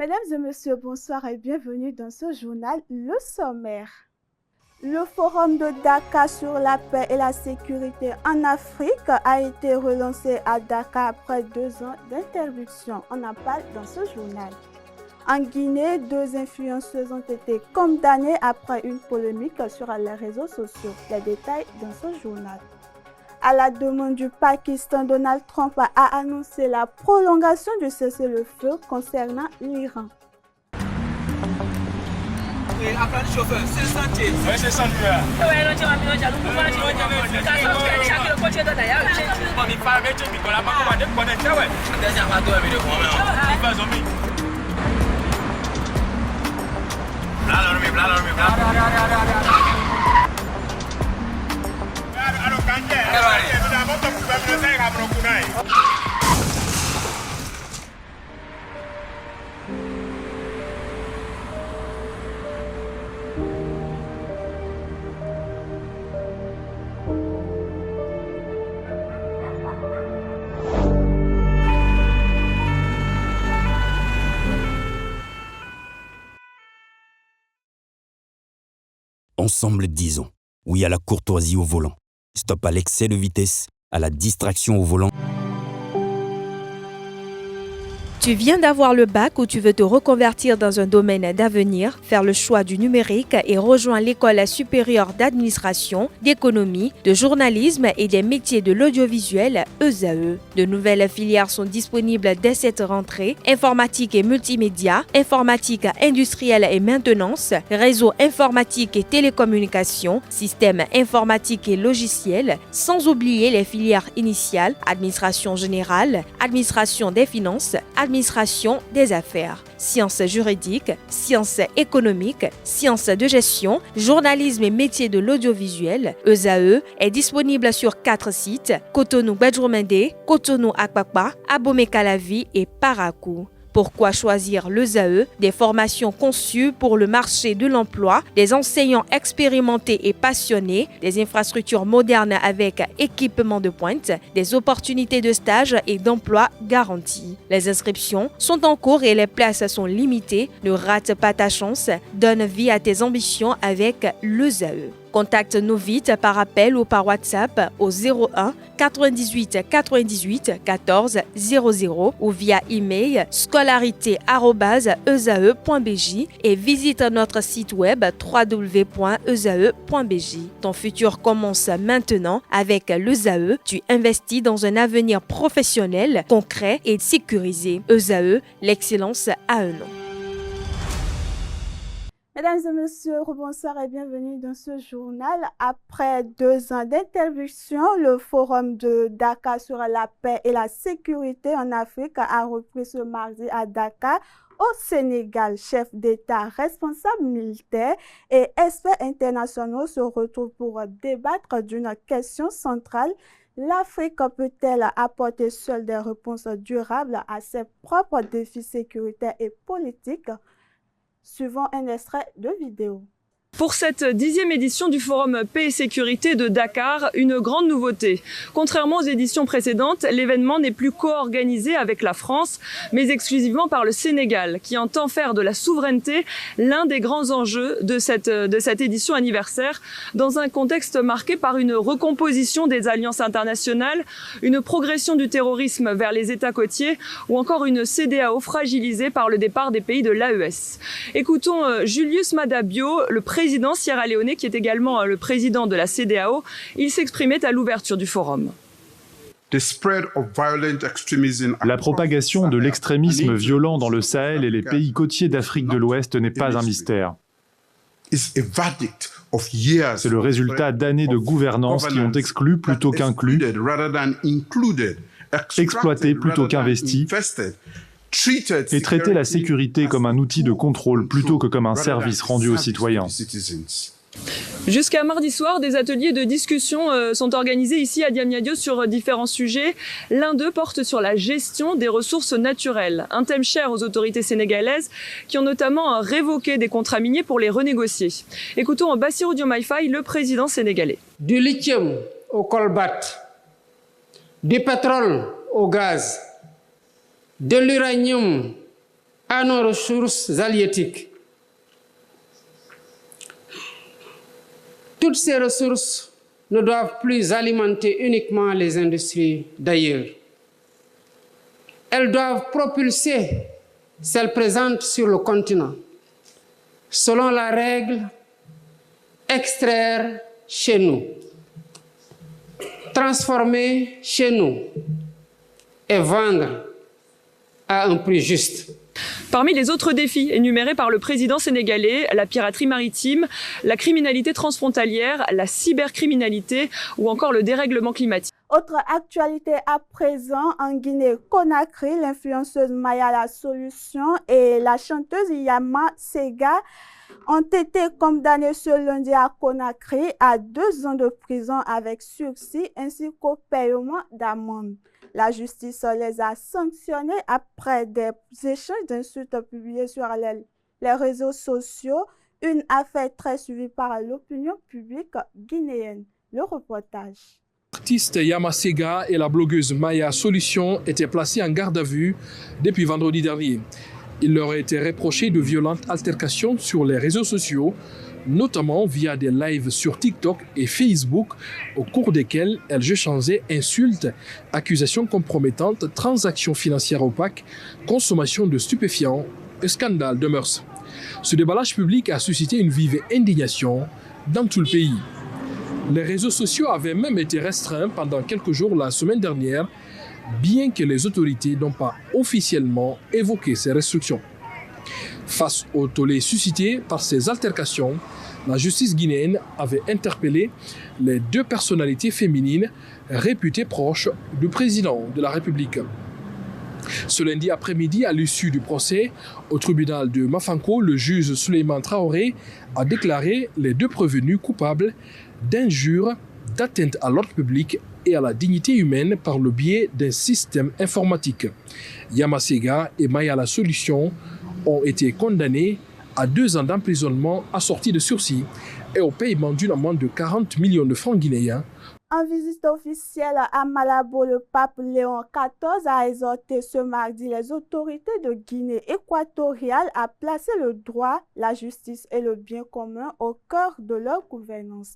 Mesdames et messieurs, bonsoir et bienvenue dans ce journal, le sommaire. Le forum de Dakar sur la paix et la sécurité en Afrique a été relancé à Dakar après 2 ans d'interruption. On en parle dans ce journal. En Guinée, 2 influenceuses ont été condamnées après une polémique sur les réseaux sociaux. Les détails dans ce journal. À la demande du Pakistan, Donald Trump a annoncé la prolongation du cessez-le-feu concernant l'Iran. Apprendre chauffeur, c'est sentier. Oui, c'est sentier. Ensemble, disons oui à la courtoisie au volant. Stop à l'excès de vitesse, à la distraction au volant. Tu viens d'avoir le bac ou tu veux te reconvertir dans un domaine d'avenir, faire le choix du numérique et rejoindre l'école supérieure d'administration, d'économie, de journalisme et des métiers de l'audiovisuel ESAE. De nouvelles filières sont disponibles dès cette rentrée: informatique et multimédia, informatique industrielle et maintenance, réseau informatique et télécommunications, système informatique et logiciel, sans oublier les filières initiales: administration générale, administration des finances, administration des affaires, sciences juridiques, sciences économiques, sciences de gestion, journalisme et métiers de l'audiovisuel. ESAE est disponible sur 4 sites: Cotonou-Badjoumendé, Cotonou-Akpakpa, Abomey-Calavi et Parakou. Pourquoi choisir l'ESAE? Des formations conçues pour le marché de l'emploi, des enseignants expérimentés et passionnés, des infrastructures modernes avec équipement de pointe, des opportunités de stage et d'emploi garanties. Les inscriptions sont en cours et les places sont limitées. Ne rate pas ta chance, donne vie à tes ambitions avec l'ESAE. Contacte-nous vite par appel ou par WhatsApp au 01 98 98 14 00 ou via email scolarité@esae.bj et visite notre site web www.esae.bj. Ton futur commence maintenant avec l'ESAE. Tu investis dans un avenir professionnel, concret et sécurisé. ESAE, l'excellence à un nom. Mesdames et messieurs, bonsoir et bienvenue dans ce journal. Après 2 ans d'interruption, le forum de Dakar sur la paix et la sécurité en Afrique a repris ce mardi à Dakar, au Sénégal. Chefs d'État, responsables militaires et experts internationaux se retrouvent pour débattre d'une question centrale. L'Afrique peut-elle apporter seule des réponses durables à ses propres défis sécuritaires et politiques? Suivant un extrait de vidéo. Pour cette 10e édition du Forum Paix et Sécurité de Dakar, une grande nouveauté. Contrairement aux éditions précédentes, l'événement n'est plus co-organisé avec la France, mais exclusivement par le Sénégal, qui entend faire de la souveraineté l'un des grands enjeux de cette édition anniversaire, dans un contexte marqué par une recomposition des alliances internationales, une progression du terrorisme vers les États côtiers, ou encore une CEDEAO fragilisée par le départ des pays de l'AES. Écoutons Julius Maada Bio, le président sierra-léonais, qui est également le président de la CEDEAO. Il s'exprimait à l'ouverture du forum. La propagation de l'extrémisme violent dans le Sahel et les pays côtiers d'Afrique de l'Ouest n'est pas un mystère. C'est le résultat d'années de gouvernance qui ont exclu plutôt qu'inclus, exploité plutôt qu'investi, et traiter la sécurité comme un outil de contrôle plutôt que comme un service rendu aux citoyens. Jusqu'à mardi soir, des ateliers de discussion sont organisés ici à Diamniadio sur différents sujets. L'un d'eux porte sur la gestion des ressources naturelles, un thème cher aux autorités sénégalaises qui ont notamment révoqué des contrats miniers pour les renégocier. Écoutons Bassirou Diomaye Faye, le président sénégalais. Du lithium au colbat, du pétrole au gaz, de l'uranium à nos ressources halieutiques. Toutes ces ressources ne doivent plus alimenter uniquement les industries d'ailleurs. Elles doivent propulser celles présentes sur le continent, selon la règle extraire chez nous, transformer chez nous et vendre à un prix juste. Parmi les autres défis énumérés par le président sénégalais, la piraterie maritime, la criminalité transfrontalière, la cybercriminalité ou encore le dérèglement climatique. Autre actualité à présent, en Guinée-Conakry, l'influenceuse Maya La Solution et la chanteuse Yama Sega ont été condamnés ce lundi à Conakry à 2 ans de prison avec sursis ainsi qu'au paiement d'amende. La justice les a sanctionnés après des échanges d'insultes publiés sur les réseaux sociaux, une affaire très suivie par l'opinion publique guinéenne. Le reportage. L'artiste Yama Sega et la blogueuse Maya Solution étaient placés en garde à vue depuis vendredi dernier. Il leur a été reproché de violentes altercations sur les réseaux sociaux, notamment via des lives sur TikTok et Facebook, au cours desquels elles échangeaient insultes, accusations compromettantes, transactions financières opaques, consommation de stupéfiants et scandales de mœurs. Ce déballage public a suscité une vive indignation dans tout le pays. Les réseaux sociaux avaient même été restreints pendant quelques jours la semaine dernière, bien que les autorités n'ont pas officiellement évoqué ces restrictions. Face au tollé suscité par ces altercations, la justice guinéenne avait interpellé les 2 personnalités féminines réputées proches du président de la République. Ce lundi après-midi, à l'issue du procès, au tribunal de Mafanko, le juge Souleymane Traoré a déclaré les 2 prévenus coupables d'injures, d'atteinte à l'ordre public et à la dignité humaine par le biais d'un système informatique. Yama Sega et Maya La Solution ont été condamnés à 2 ans d'emprisonnement assortis de sursis et au paiement d'une amende de 40 millions de francs guinéens. En visite officielle à Malabo, le pape Léon XIV a exhorté ce mardi les autorités de Guinée équatoriale à placer le droit, la justice et le bien commun au cœur de leur gouvernance.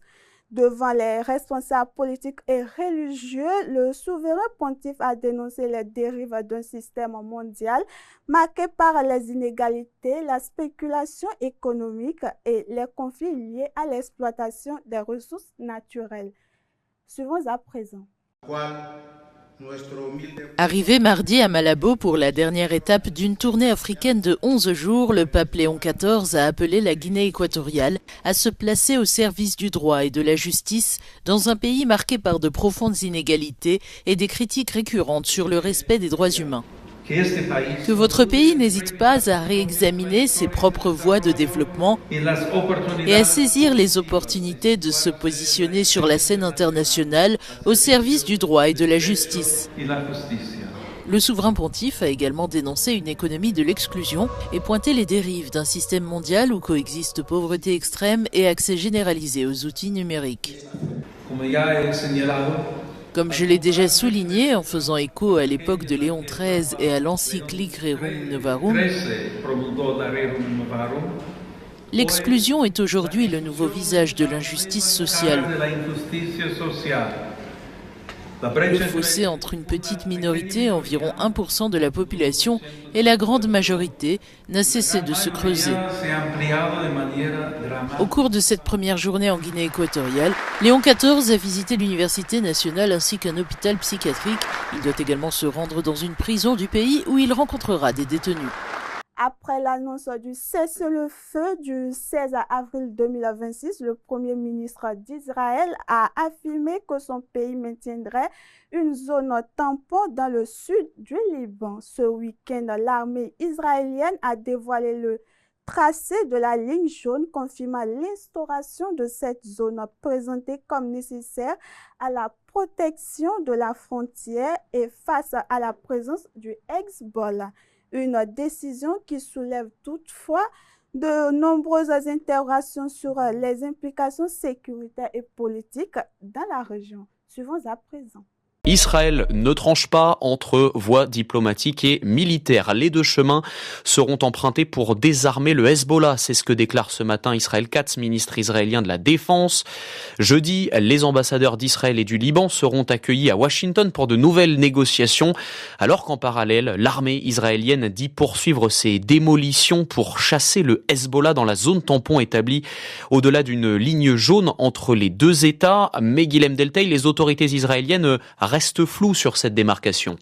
Devant les responsables politiques et religieux, le souverain pontife a dénoncé les dérives d'un système mondial marqué par les inégalités, la spéculation économique et les conflits liés à l'exploitation des ressources naturelles. Suivons à présent. Arrivé mardi à Malabo pour la dernière étape d'une tournée africaine de 11 jours, le pape Léon XIV a appelé la Guinée équatoriale à se placer au service du droit et de la justice dans un pays marqué par de profondes inégalités et des critiques récurrentes sur le respect des droits humains. Que votre pays n'hésite pas à réexaminer ses propres voies de développement et à saisir les opportunités de se positionner sur la scène internationale au service du droit et de la justice. Le souverain pontife a également dénoncé une économie de l'exclusion et pointé les dérives d'un système mondial où coexistent pauvreté extrême et accès généralisé aux outils numériques. Comme je l'ai déjà souligné en faisant écho à l'époque de Léon XIII et à l'encyclique Rerum Novarum, l'exclusion est aujourd'hui le nouveau visage de l'injustice sociale. Le fossé entre une petite minorité, environ 1% de la population, et la grande majorité n'a cessé de se creuser. Au cours de cette première journée en Guinée équatoriale, Léon XIV a visité l'université nationale ainsi qu'un hôpital psychiatrique. Il doit également se rendre dans une prison du pays où il rencontrera des détenus. Après l'annonce du cessez-le-feu du 16 avril 2026, le Premier ministre d'Israël a affirmé que son pays maintiendrait une zone tampon dans le sud du Liban. Ce week-end, l'armée israélienne a dévoilé le tracé de la ligne jaune, confirmant l'instauration de cette zone présentée comme nécessaire à la protection de la frontière et face à la présence du Hezbollah. Une décision qui soulève toutefois de nombreuses interrogations sur les implications sécuritaires et politiques dans la région. Suivons à présent. Israël ne tranche pas entre voies diplomatiques et militaires. Les deux chemins seront empruntés pour désarmer le Hezbollah. C'est ce que déclare ce matin Israël Katz, ministre israélien de la Défense. Jeudi, les ambassadeurs d'Israël et du Liban seront accueillis à Washington pour de nouvelles négociations, alors qu'en parallèle, l'armée israélienne dit poursuivre ses démolitions pour chasser le Hezbollah dans la zone tampon établie au-delà d'une ligne jaune entre les deux États. Mais Guilhem Delteil, les autorités israéliennes reste flou sur cette démarcation.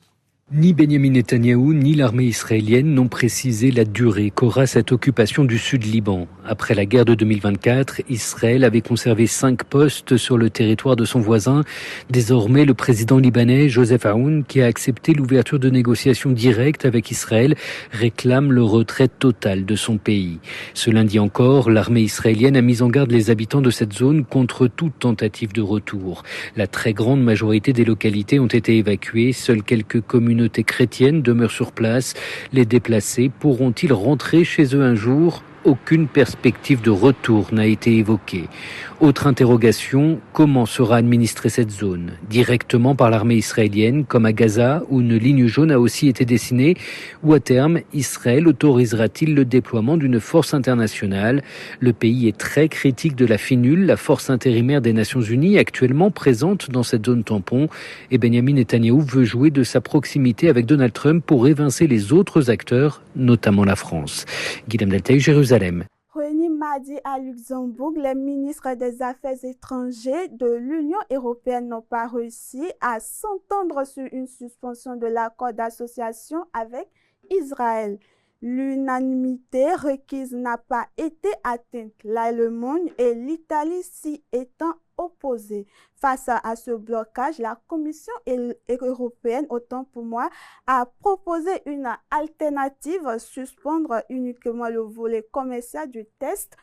Ni Benyamin Netanyahou ni l'armée israélienne n'ont précisé la durée qu'aura cette occupation du Sud-Liban. Après la guerre de 2024, Israël avait conservé 5 postes sur le territoire de son voisin. Désormais, le président libanais Joseph Aoun, qui a accepté l'ouverture de négociations directes avec Israël, réclame le retrait total de son pays. Ce lundi encore, l'armée israélienne a mis en garde les habitants de cette zone contre toute tentative de retour. La très grande majorité des localités ont été évacuées. Seules quelques communautés chrétiennes demeurent sur place. Les déplacés pourront-ils rentrer chez eux un jour ? Aucune perspective de retour n'a été évoquée. Autre interrogation, comment sera administrée cette zone ? Directement par l'armée israélienne, comme à Gaza, où une ligne jaune a aussi été dessinée, ou à terme, Israël autorisera-t-il le déploiement d'une force internationale ? Le pays est très critique de la FINUL, la force intérimaire des Nations Unies, actuellement présente dans cette zone tampon, et Benyamin Netanyahou veut jouer de sa proximité avec Donald Trump pour évincer les autres acteurs, notamment la France. Guilhem Delteil, Jérusalem. Réunis mardi à Luxembourg, les ministres des Affaires étrangères de l'Union européenne n'ont pas réussi à s'entendre sur une suspension de l'accord d'association avec Israël. L'unanimité requise n'a pas été atteinte, l'Allemagne et l'Italie s'y étant opposées. Face à ce blocage, la Commission européenne, autant pour moi, a proposé une alternative, suspendre uniquement le volet commercial du test,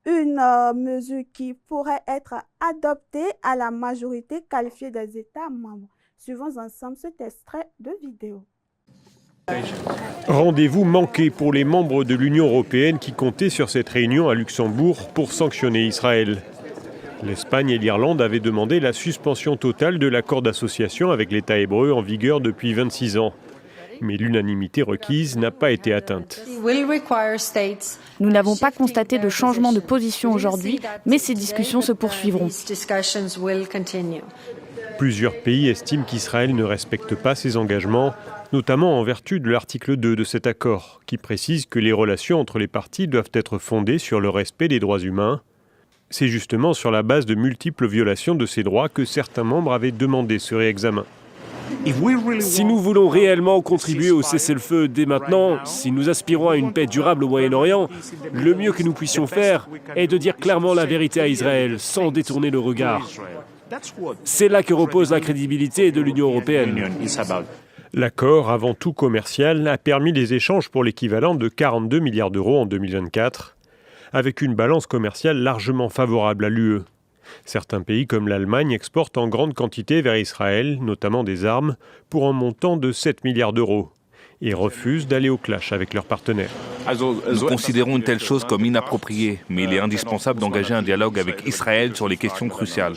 une mesure qui pourrait être adoptée à la majorité qualifiée des États membres. Suivons ensemble cet extrait de vidéo. Rendez-vous manqué pour les membres de l'Union européenne qui comptaient sur cette réunion à Luxembourg pour sanctionner Israël. L'Espagne et l'Irlande avaient demandé la suspension totale de l'accord d'association avec l'État hébreu en vigueur depuis 26 ans. Mais l'unanimité requise n'a pas été atteinte. Nous n'avons pas constaté de changement de position aujourd'hui, mais ces discussions se poursuivront. Plusieurs pays estiment qu'Israël ne respecte pas ses engagements, notamment en vertu de l'article 2 de cet accord, qui précise que les relations entre les parties doivent être fondées sur le respect des droits humains. C'est justement sur la base de multiples violations de ces droits que certains membres avaient demandé ce réexamen. Si nous voulons réellement contribuer au cessez-le-feu dès maintenant, si nous aspirons à une paix durable au Moyen-Orient, le mieux que nous puissions faire est de dire clairement la vérité à Israël, sans détourner le regard. C'est là que repose la crédibilité de l'Union européenne. L'accord, avant tout commercial, a permis des échanges pour l'équivalent de 42 milliards d'euros en 2024, avec une balance commerciale largement favorable à l'UE. Certains pays comme l'Allemagne exportent en grande quantité vers Israël, notamment des armes, pour un montant de 7 milliards d'euros, et refusent d'aller au clash avec leurs partenaires. Nous considérons une telle chose comme inappropriée, mais il est indispensable d'engager un dialogue avec Israël sur les questions cruciales.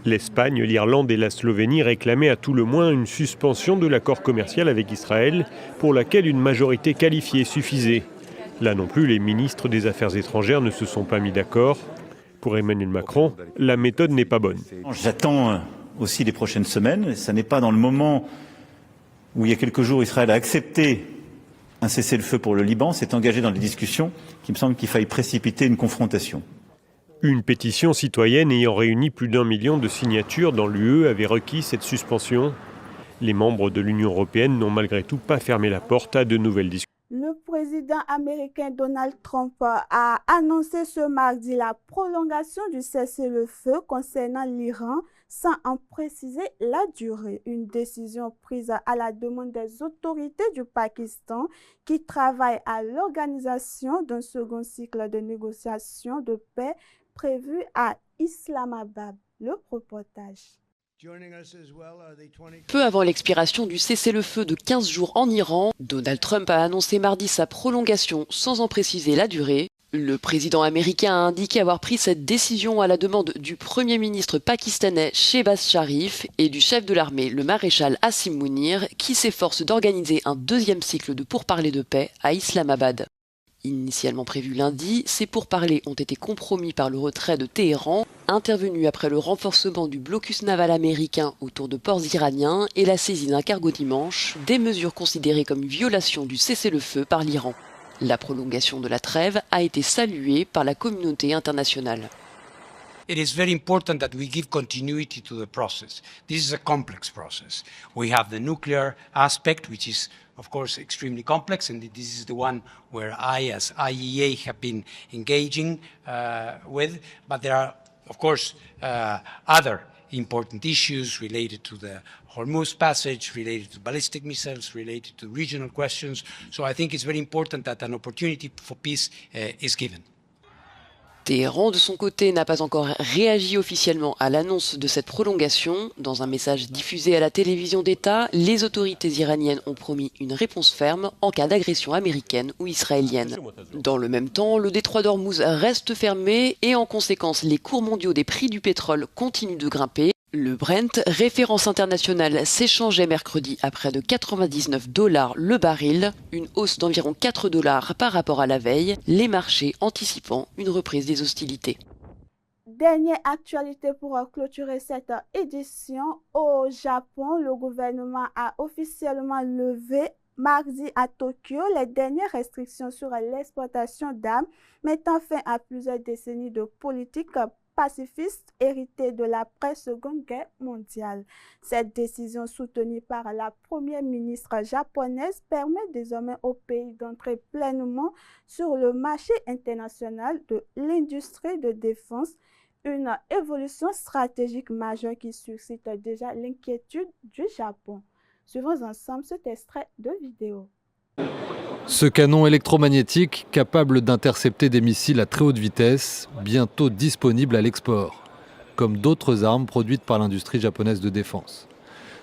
L'Espagne, l'Irlande et la Slovénie réclamaient à tout le moins une suspension de l'accord commercial avec Israël, pour laquelle une majorité qualifiée suffisait. Là non plus, les ministres des Affaires étrangères ne se sont pas mis d'accord. Pour Emmanuel Macron, la méthode n'est pas bonne. J'attends aussi les prochaines semaines. Ça n'est pas dans le moment où, il y a quelques jours, Israël a accepté un cessez-le-feu pour le Liban, s'est engagé dans les discussions, qu'il me semble qu'il faille précipiter une confrontation. Une pétition citoyenne ayant réuni plus d'1 million de signatures dans l'UE avait requis cette suspension. Les membres de l'Union européenne n'ont malgré tout pas fermé la porte à de nouvelles discussions. Le président américain Donald Trump a annoncé ce mardi la prolongation du cessez-le-feu concernant l'Iran sans en préciser la durée. Une décision prise à la demande des autorités du Pakistan qui travaillent à l'organisation d'un second cycle de négociations de paix prévu à Islamabad. Le reportage. Peu avant l'expiration du cessez-le-feu de 15 jours en Iran, Donald Trump a annoncé mardi sa prolongation sans en préciser la durée. Le président américain a indiqué avoir pris cette décision à la demande du Premier ministre pakistanais Shehbaz Sharif et du chef de l'armée, le maréchal Asim Mounir, qui s'efforce d'organiser un deuxième cycle de pourparlers de paix à Islamabad. Initialement prévu lundi, ces pourparlers ont été compromis par le retrait de Téhéran, intervenu après le renforcement du blocus naval américain autour de ports iraniens et la saisie d'un cargo dimanche, des mesures considérées comme violation du cessez-le-feu par l'Iran. La prolongation de la trêve a été saluée par la communauté internationale. It is very important that we give continuity to the process. This is a complex process. We have the nuclear aspect, which is, of course, extremely complex, and this is the one where I, as IEA, have been engaging with. But there are, of course, other important issues related to the Hormuz Passage, related to ballistic missiles, related to regional questions. So I think it's very important that an opportunity for peace is given. Téhéran, de son côté, n'a pas encore réagi officiellement à l'annonce de cette prolongation. Dans un message diffusé à la télévision d'État, les autorités iraniennes ont promis une réponse ferme en cas d'agression américaine ou israélienne. Dans le même temps, le détroit d'Ormuz reste fermé et en conséquence, les cours mondiaux des prix du pétrole continuent de grimper. Le Brent, référence internationale, s'échangeait mercredi à près de $99 le baril, une hausse d'environ $4 par rapport à la veille, les marchés anticipant une reprise des hostilités. Dernière actualité pour clôturer cette édition. Au Japon, le gouvernement a officiellement levé mardi à Tokyo les dernières restrictions sur l'exportation d'armes, mettant fin à plusieurs décennies de politique pacifiste hérité de l'après-Seconde Guerre mondiale. Cette décision soutenue par la première ministre japonaise permet désormais au pays d'entrer pleinement sur le marché international de l'industrie de défense, une évolution stratégique majeure qui suscite déjà l'inquiétude du Japon. Suivons ensemble cet extrait de vidéo. Ce canon électromagnétique, capable d'intercepter des missiles à très haute vitesse, bientôt disponible à l'export, comme d'autres armes produites par l'industrie japonaise de défense.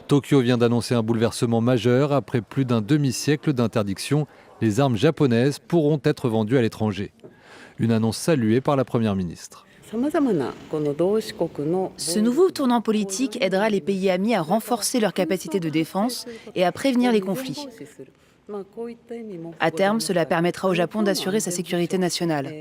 Tokyo vient d'annoncer un bouleversement majeur. Après plus d'un demi-siècle d'interdiction, les armes japonaises pourront être vendues à l'étranger. Une annonce saluée par la Première ministre. Ce nouveau tournant politique aidera les pays amis à renforcer leur capacité de défense et à prévenir les conflits. À terme, cela permettra au Japon d'assurer sa sécurité nationale.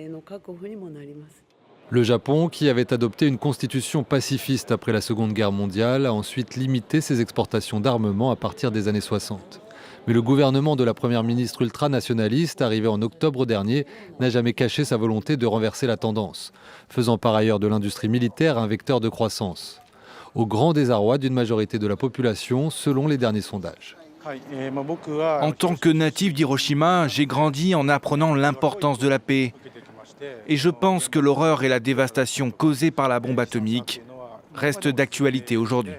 Le Japon, qui avait adopté une constitution pacifiste après la Seconde Guerre mondiale, a ensuite limité ses exportations d'armement à partir des années 60. Mais le gouvernement de la première ministre ultranationaliste, arrivé en octobre dernier, n'a jamais caché sa volonté de renverser la tendance, faisant par ailleurs de l'industrie militaire un vecteur de croissance, au grand désarroi d'une majorité de la population, selon les derniers sondages. En tant que natif d'Hiroshima, j'ai grandi en apprenant l'importance de la paix. Et je pense que l'horreur et la dévastation causées par la bombe atomique restent d'actualité aujourd'hui.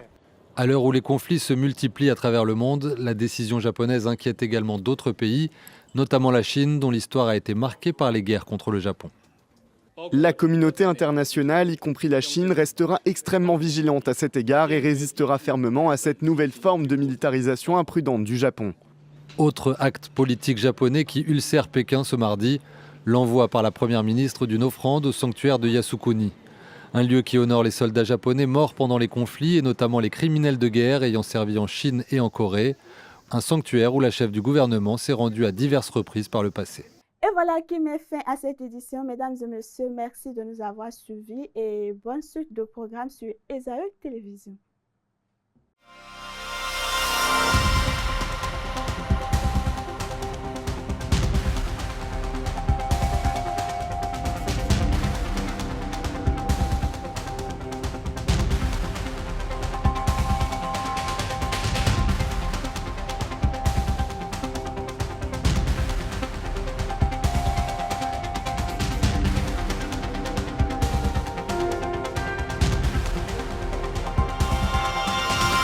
À l'heure où les conflits se multiplient à travers le monde, la décision japonaise inquiète également d'autres pays, notamment la Chine, dont l'histoire a été marquée par les guerres contre le Japon. La communauté internationale, y compris la Chine, restera extrêmement vigilante à cet égard et résistera fermement à cette nouvelle forme de militarisation imprudente du Japon. Autre acte politique japonais qui ulcère Pékin ce mardi, l'envoi par la première ministre d'une offrande au sanctuaire de Yasukuni, un lieu qui honore les soldats japonais morts pendant les conflits et notamment les criminels de guerre ayant servi en Chine et en Corée, un sanctuaire où la chef du gouvernement s'est rendue à diverses reprises par le passé. Et voilà qui met fin à cette édition. Mesdames et messieurs, merci de nous avoir suivis et bonne suite de programmes sur Esaü Télévision.